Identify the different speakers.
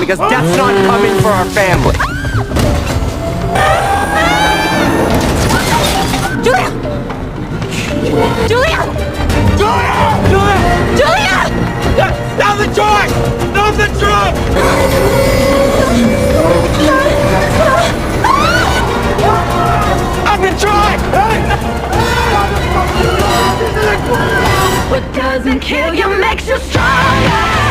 Speaker 1: because death's not coming for our family.
Speaker 2: Julia! Julia!
Speaker 1: Julia! Julia!
Speaker 2: Julia!
Speaker 1: Now the truck! Now the truck! Up the truck!
Speaker 2: What doesn't kill you makes you stronger.